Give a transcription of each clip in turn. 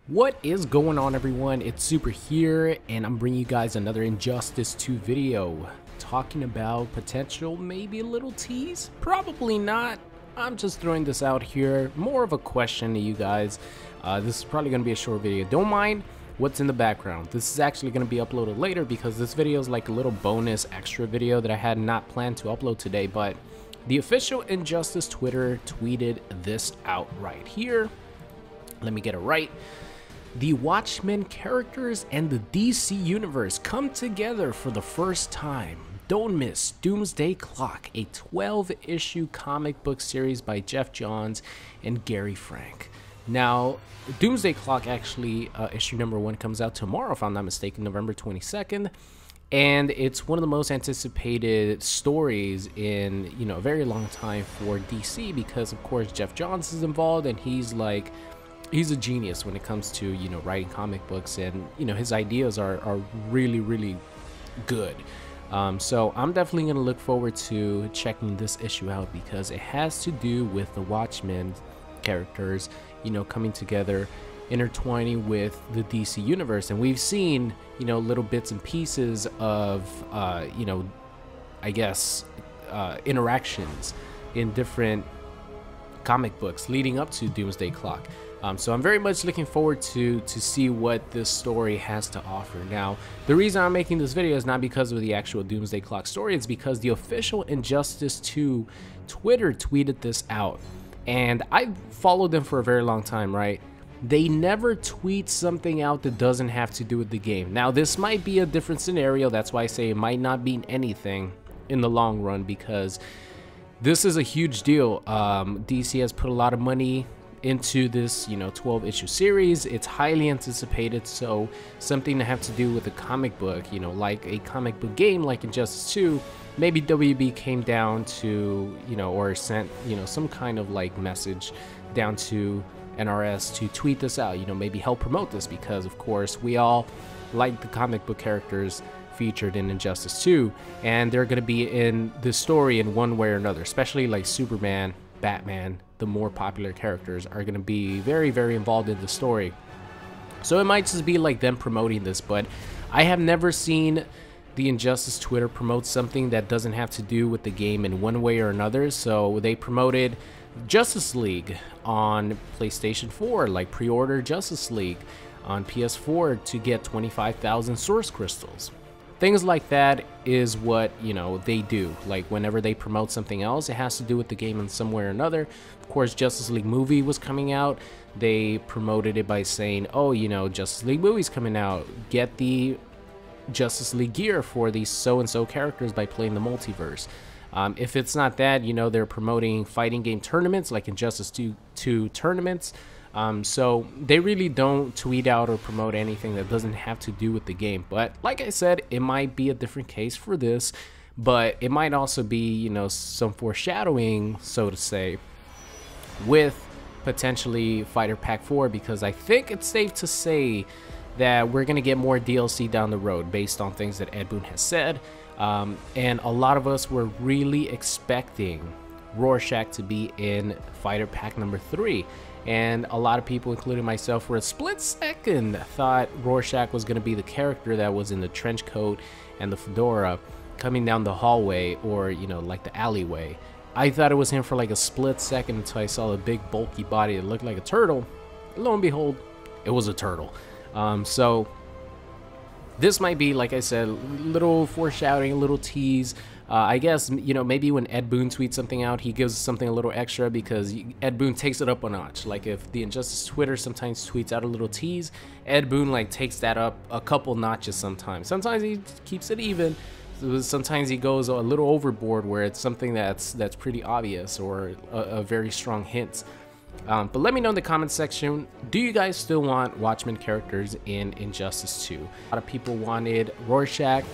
What is going on, everyone? It's Super here, and I'm bringing you guys another Injustice 2 video talking about potential, maybe a little tease, probably not. I'm just throwing this out here, more of a question to you guys. This is probably going to be a short video. Don't mind what's in the background. This is actually going to be uploaded later because this video is like a little bonus extra video that I had not planned to upload today, but the official Injustice Twitter tweeted this out right here. Let me get it right. The Watchmen characters and the DC universe come together for the first time. Don't miss Doomsday Clock, a 12-issue comic book series by Jeff Johns and Gary Frank. Now, Doomsday Clock actually, issue number 1 comes out tomorrow, if I'm not mistaken, November 22nd. And it's one of the most anticipated stories in, a very long time for DC because, of course, Jeff Johns is involved and he's a genius when it comes to, writing comic books, and, his ideas are really, really good. So I'm definitely going to look forward to checking this issue out because it has to do with the Watchmen characters, coming together, intertwining with the DC universe. And we've seen, little bits and pieces of, I guess, interactions in different comic books leading up to Doomsday Clock. So I'm very much looking forward to see what this story has to offer. Now, the reason I'm making this video is not because of the actual Doomsday Clock story, it's because the official Injustice 2 Twitter tweeted this out. And I followed them for a very long time, right? They never tweet something out that doesn't have to do with the game. Now, this might be a different scenario, that's why I say it might not mean anything in the long run, because this is a huge deal. DC has put a lot of money into this 12-issue series. It's highly anticipated, so something to have to do with a comic book, like a comic book game like Injustice 2, maybe WB came down to or sent some kind of like message down to NRS to tweet this out, maybe help promote this, because of course we all like the comic book characters featured in Injustice 2, and they're going to be in this story in one way or another, especially like Superman, Batman. The more popular characters are going to be very, very involved in the story. So it might just be like them promoting this, but I have never seen the Injustice Twitter promote something that doesn't have to do with the game in one way or another. So they promoted Justice League on PlayStation 4, like pre-order Justice League on PS4 to get 25,000 source crystals. Things like that is what, they do. Like whenever they promote something else, it has to do with the game in some way or another. Of course, Justice League movie was coming out. They promoted it by saying, oh, Justice League movie's coming out. Get the Justice League gear for these so-and-so characters by playing the multiverse. If it's not that, they're promoting fighting game tournaments like Injustice 2 tournaments. So they really don't tweet out or promote anything that doesn't have to do with the game. But like I said, it might be a different case for this, but it might also be, some foreshadowing, so to say, with potentially Fighter Pack 4, because I think it's safe to say that we're going to get more DLC down the road based on things that Ed Boon has said. And a lot of us were really expecting Rorschach to be in Fighter Pack number 3. And a lot of people, including myself, for a split second thought Rorschach was going to be the character that was in the trench coat and the fedora coming down the hallway, or, like the alleyway. I thought it was him for like a split second until I saw a big bulky body that looked like a turtle. Lo and behold, it was a turtle. So this might be, like I said, a little foreshadowing, a little tease. I guess, maybe when Ed Boon tweets something out, he gives something a little extra because Ed Boon takes it up a notch. Like if the Injustice Twitter sometimes tweets out a little tease, Ed Boon takes that up a couple notches sometimes. Sometimes he keeps it even. Sometimes he goes a little overboard where it's something that's pretty obvious or a very strong hint. But let me know in the comment section, do you guys still want Watchmen characters in Injustice 2? A lot of people wanted Rorschach.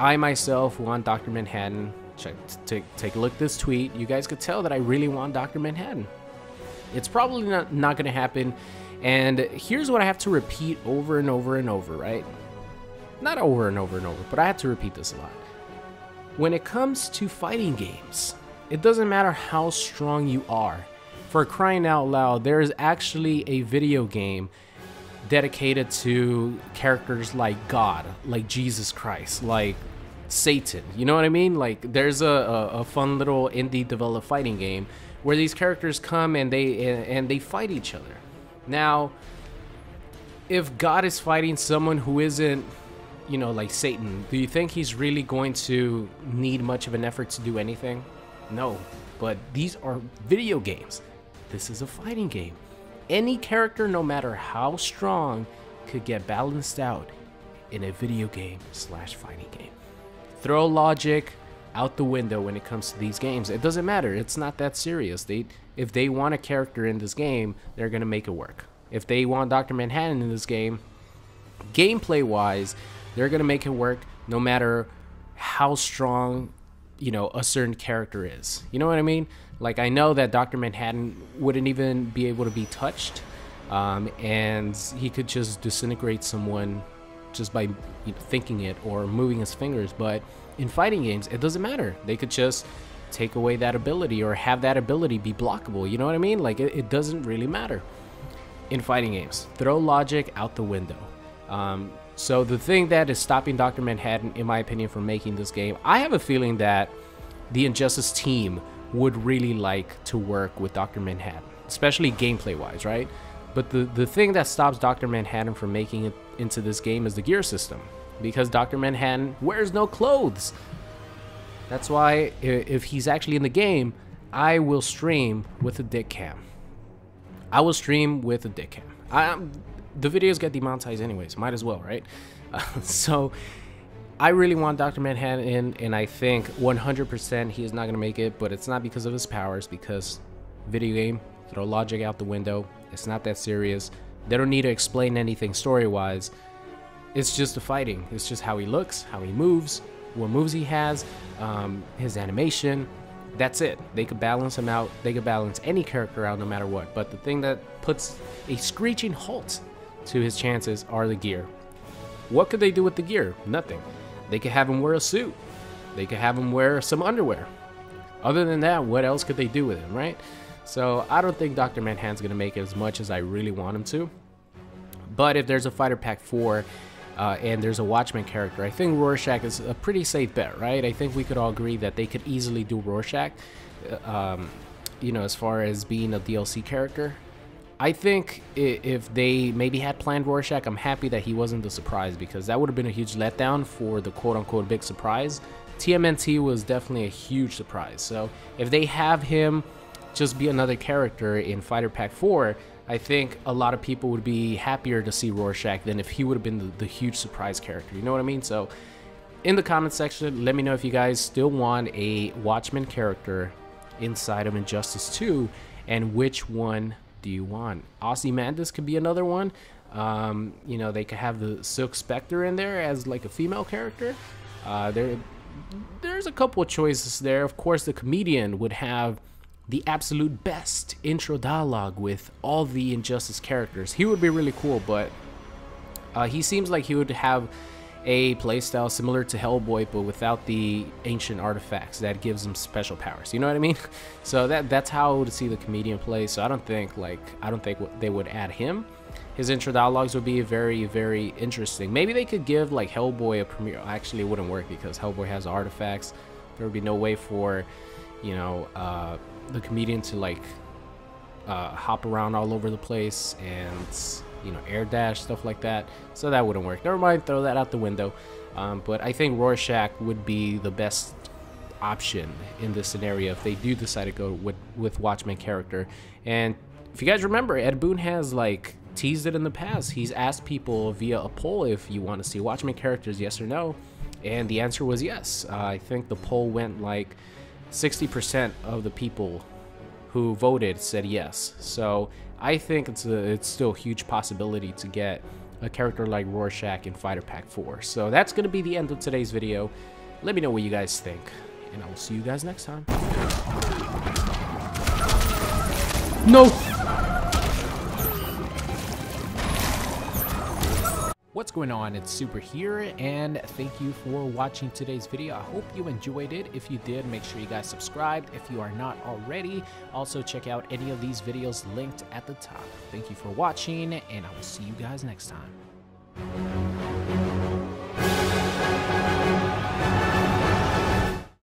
I myself want Dr. Manhattan. Take a look at this tweet. You guys could tell that I really want Dr. Manhattan. It's probably not going to happen. And here's what I have to repeat over and over and over, right? Not over and over and over, but I have to repeat this a lot. When it comes to fighting games, it doesn't matter how strong you are. For crying out loud, there is actually a video game dedicated to characters like God, like Jesus Christ, like Satan. You know what I mean? Like there's a fun little indie developed fighting game where these characters come and they fight each other. Now, if God is fighting someone who isn't, you know, like Satan, do you think he's really going to need much of an effort to do anything? No, but these are video games. This is a fighting game. Any character, no matter how strong, could get balanced out in a video game / fighting game. Throw logic out the window when it comes to these games. It doesn't matter. It's not that serious. If they want a character in this game, they're gonna make it work. If they want Dr. Manhattan in this game, gameplay wise, they're gonna make it work no matter how strong, you know, a certain character is. You know what I mean? Like, I know that Dr. Manhattan wouldn't even be able to be touched, and he could just disintegrate someone just by thinking it or moving his fingers. But in fighting games, it doesn't matter. They could just take away that ability or have that ability be blockable. You know what I mean? Like, it doesn't really matter in fighting games. Throw logic out the window. So the thing that is stopping Dr. Manhattan, in my opinion, from making this game, I have a feeling that the Injustice team would really like to work with Dr. Manhattan, especially gameplay wise, right? But the thing that stops Dr. Manhattan from making it into this game is the gear system, because Dr. Manhattan wears no clothes. That's why if he's actually in the game, I will stream with a dick cam. I will stream with a dick cam. The videos get demonetized anyways, might as well, right? So I really want Dr. Manhattan in, and I think 100% he is not going to make it, but it's not because of his powers, because video game, throw logic out the window. It's not that serious. They don't need to explain anything story-wise. It's just the fighting. It's just how he looks, how he moves, what moves he has, his animation. That's it. They could balance him out. They could balance any character out no matter what. But the thing that puts a screeching halt to his chances are the gear. What could they do with the gear? Nothing. They could have him wear a suit. They could have him wear some underwear. Other than that, what else could they do with him, right? So I don't think Dr. Manhattan's going to make it as much as I really want him to. But if there's a Fighter Pack 4 and there's a Watchmen character, I think Rorschach is a pretty safe bet, right? I think we could all agree that they could easily do Rorschach, you know, as far as being a DLC character. I think if they maybe had planned Rorschach, I'm happy that he wasn't the surprise, because that would have been a huge letdown for the quote-unquote big surprise. TMNT was definitely a huge surprise. So if they have him just be another character in Fighter Pack 4, I think a lot of people would be happier to see Rorschach than if he would have been the huge surprise character. You know what I mean? So in the comment section, let me know if you guys still want a Watchmen character inside of Injustice 2, and which one do you want? Ozymandias could be another one. You know, they could have the Silk Spectre in there as like a female character. There's a couple of choices there. Of course, the comedian would have the absolute best intro dialogue with all the Injustice characters. He would be really cool, but he seems like he would have a playstyle similar to Hellboy, but without the ancient artifacts that gives him special powers. You know what I mean? So that's how I would see the comedian play. So I don't think they would add him. His intro dialogues would be very, very interesting. Maybe they could give like Hellboy a premiere. Actually, it wouldn't work because Hellboy has artifacts. There would be no way for, you know, the comedian to like hop around all over the place and, you know, air dash, stuff like that. So that wouldn't work. Never mind, throw that out the window. But I think Rorschach would be the best option in this scenario if they do decide to go with Watchmen character. And if you guys remember, Ed Boon has like teased it in the past. He's asked people via a poll if you want to see Watchmen characters, yes or no, and the answer was yes. I think the poll went like 60% of the people who voted said yes. So I think it's still a huge possibility to get a character like Rorschach in Fighter Pack 4. So that's going to be the end of today's video. Let me know what you guys think, and I will see you guys next time. No! What's going on? It's Super here, and thank you for watching today's video. I hope you enjoyed it. If you did, make sure you guys subscribed if you are not already. Also, check out any of these videos linked at the top. Thank you for watching, and I will see you guys next time.